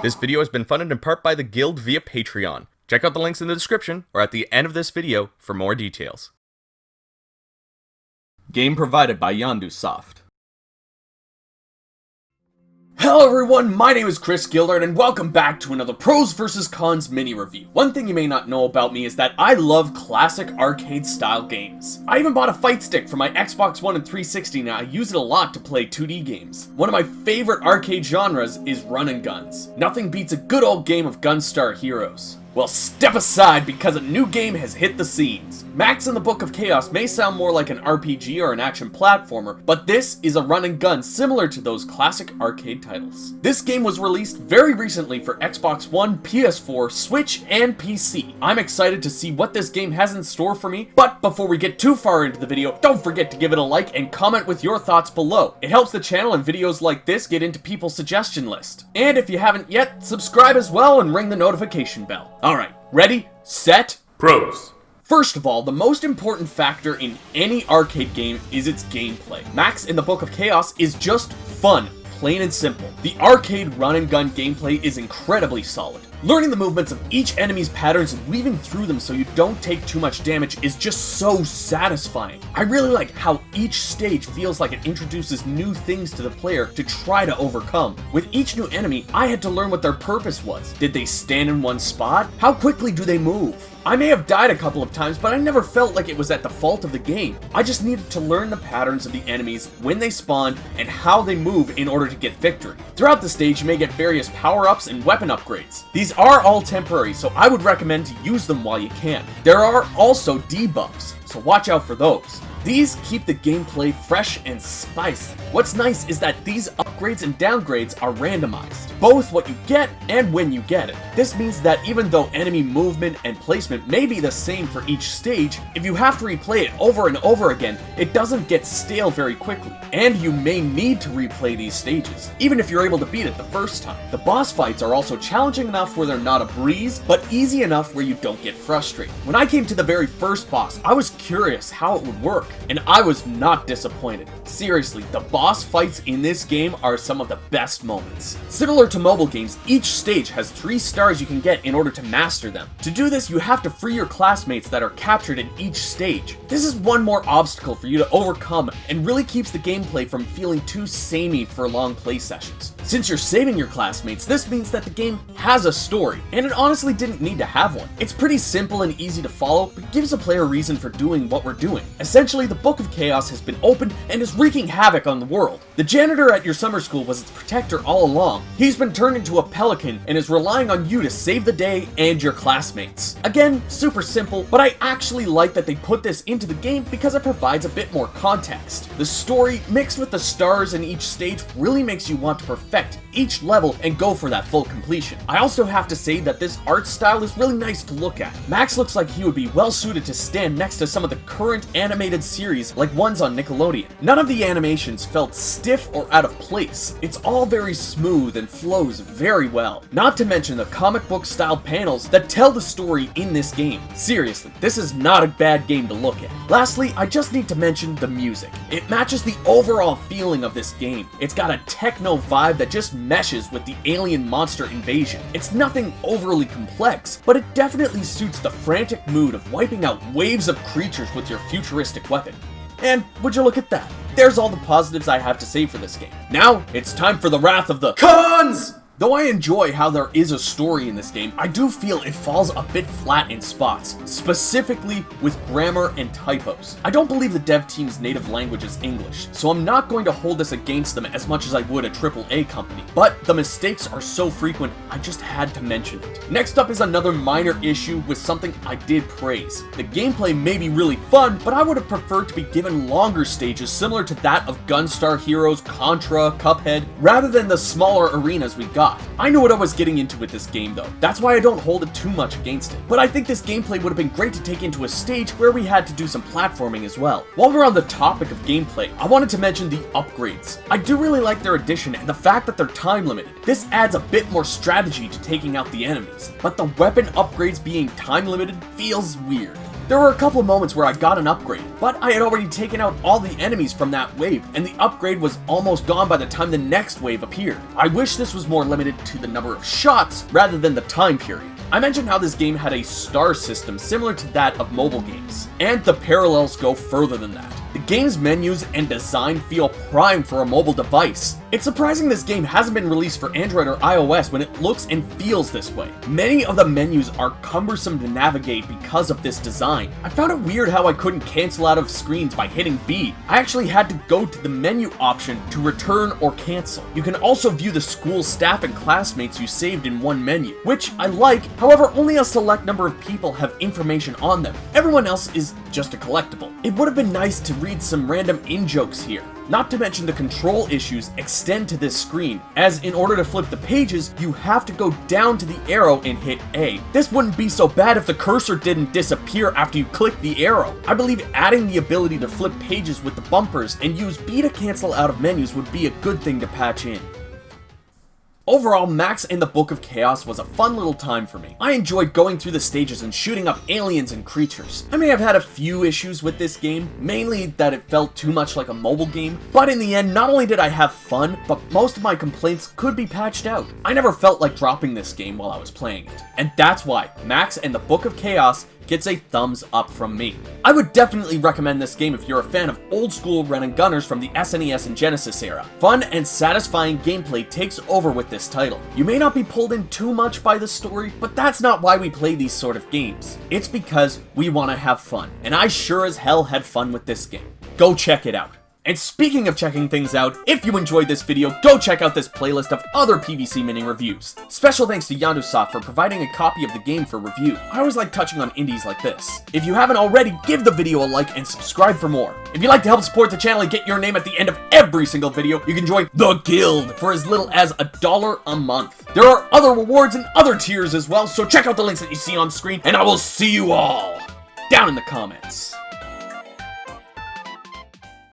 This video has been funded in part by the Guild via Patreon. Check out the links in the description or at the end of this video for more details. Game provided by Yondusoft. Hello everyone, my name is Chris Gildart and welcome back to another Pros vs. Cons mini review. One thing you may not know about me is that I love classic arcade style games. I even bought a fight stick for my Xbox One and 360 and I use it a lot to play 2D games. One of my favorite arcade genres is run and guns. Nothing beats a good old game of Gunstar Heroes. Well, step aside because a new game has hit the scenes. Max in the Book of Chaos may sound more like an RPG or an action platformer, but this is a run and gun similar to those classic arcade titles. This game was released very recently for Xbox One, PS4, Switch, and PC. I'm excited to see what this game has in store for me, but before we get too far into the video, don't forget to give it a like and comment with your thoughts below. It helps the channel and videos like this get into people's suggestion list. And if you haven't yet, subscribe as well and ring the notification bell. Alright, ready, set, Pros. First of all, the most important factor in any arcade game is its gameplay. Max in the Book of Chaos is just fun, plain and simple. The arcade run and gun gameplay is incredibly solid. Learning the movements of each enemy's patterns and weaving through them so you don't take too much damage is just so satisfying. I really like how each stage feels like it introduces new things to the player to try to overcome. With each new enemy, I had to learn what their purpose was. Did they stand in one spot? How quickly do they move? I may have died a couple of times, but I never felt like it was at the fault of the game. I just needed to learn the patterns of the enemies, when they spawn, and how they move in order to get victory. Throughout the stage, you may get various power-ups and weapon upgrades. These are all temporary, so I would recommend to use them while you can. There are also debuffs, so watch out for those. These keep the gameplay fresh and spicy. What's nice is that these upgrades and downgrades are randomized, both what you get and when you get it. This means that even though enemy movement and placement may be the same for each stage, if you have to replay it over and over again, it doesn't get stale very quickly, and you may need to replay these stages, even if you're able to beat it the first time. The boss fights are also challenging enough where they're not a breeze, but easy enough where you don't get frustrated. When I came to the very first boss, I was curious how it would work, and I was not disappointed. Seriously, the boss fights in this game are some of the best moments. Similar to mobile games, each stage has 3 stars you can get in order to master them. To do this, you have to free your classmates that are captured in each stage. This is one more obstacle for you to overcome and really keeps the gameplay from feeling too samey for long play sessions. Since you're saving your classmates, this means that the game has a story, and it honestly didn't need to have one. It's pretty simple and easy to follow, but gives a player a reason for doing what we're doing. Essentially, the Book of Chaos has been opened and is wreaking havoc on the world. The janitor at your summer school was its protector all along. He's been turned into a pelican and is relying on you to save the day and your classmates. Again, super simple, but I actually like that they put this into the game because it provides a bit more context. The story, mixed with the stars in each stage, really makes you want to perfect each level and go for that full completion. I also have to say that this art style is really nice to look at. Max looks like he would be well suited to stand next to some of the current animated series like ones on Nickelodeon. None of the animations felt stiff or out of place. It's all very smooth and flows very well. Not to mention the comic book style panels that tell the story in this game. Seriously, this is not a bad game to look at. Lastly, I just need to mention the music. It matches the overall feeling of this game. It's got a techno vibe that just meshes with the alien monster invasion. It's nothing overly complex, but it definitely suits the frantic mood of wiping out waves of creatures with your futuristic weapon. And would you look at that? There's all the positives I have to say for this game. Now, it's time for the wrath of the cons! Though I enjoy how there is a story in this game, I do feel it falls a bit flat in spots, specifically with grammar and typos. I don't believe the dev team's native language is English, so I'm not going to hold this against them as much as I would a AAA company, but the mistakes are so frequent, I just had to mention it. Next up is another minor issue with something I did praise. The gameplay may be really fun, but I would have preferred to be given longer stages similar to that of Gunstar Heroes, Contra, Cuphead, rather than the smaller arenas we got. I knew what I was getting into with this game though. That's why I don't hold it too much against it. But I think this gameplay would have been great to take into a stage where we had to do some platforming as well. While we're on the topic of gameplay, I wanted to mention the upgrades. I do really like their addition and the fact that they're time limited. This adds a bit more strategy to taking out the enemies, but the weapon upgrades being time limited feels weird. There were a couple of moments where I got an upgrade, but I had already taken out all the enemies from that wave, and the upgrade was almost gone by the time the next wave appeared. I wish this was more limited to the number of shots rather than the time period. I mentioned how this game had a star system similar to that of mobile games, and the parallels go further than that. The game's menus and design feel prime for a mobile device. It's surprising this game hasn't been released for Android or iOS when it looks and feels this way. Many of the menus are cumbersome to navigate because of this design. I found it weird how I couldn't cancel out of screens by hitting B. I actually had to go to the menu option to return or cancel. You can also view the school staff and classmates you saved in one menu, which I like. However, only a select number of people have information on them. Everyone else is just a collectible. It would have been nice to read some random in-jokes here. Not to mention the control issues extend to this screen, as in order to flip the pages, you have to go down to the arrow and hit A. This wouldn't be so bad if the cursor didn't disappear after you click the arrow. I believe adding the ability to flip pages with the bumpers and use B to cancel out of menus would be a good thing to patch in. Overall, Max and the Book of Chaos was a fun little time for me. I enjoyed going through the stages and shooting up aliens and creatures. I may have had a few issues with this game, mainly that it felt too much like a mobile game, but in the end, not only did I have fun, but most of my complaints could be patched out. I never felt like dropping this game while I was playing it, and that's why Max and the Book of Chaos gets a thumbs up from me. I would definitely recommend this game if you're a fan of old school run and gunners from the SNES and Genesis era. Fun and satisfying gameplay takes over with this title. You may not be pulled in too much by the story, but that's not why we play these sort of games. It's because we want to have fun, and I sure as hell had fun with this game. Go check it out. And speaking of checking things out, if you enjoyed this video, go check out this playlist of other PVC Mini reviews. Special thanks to Yandusoft for providing a copy of the game for review. I always like touching on indies like this. If you haven't already, give the video a like and subscribe for more. If you'd like to help support the channel and get your name at the end of every single video, you can join The Guild for as little as $1 a month. There are other rewards and other tiers as well, so check out the links that you see on screen, and I will see you all down in the comments.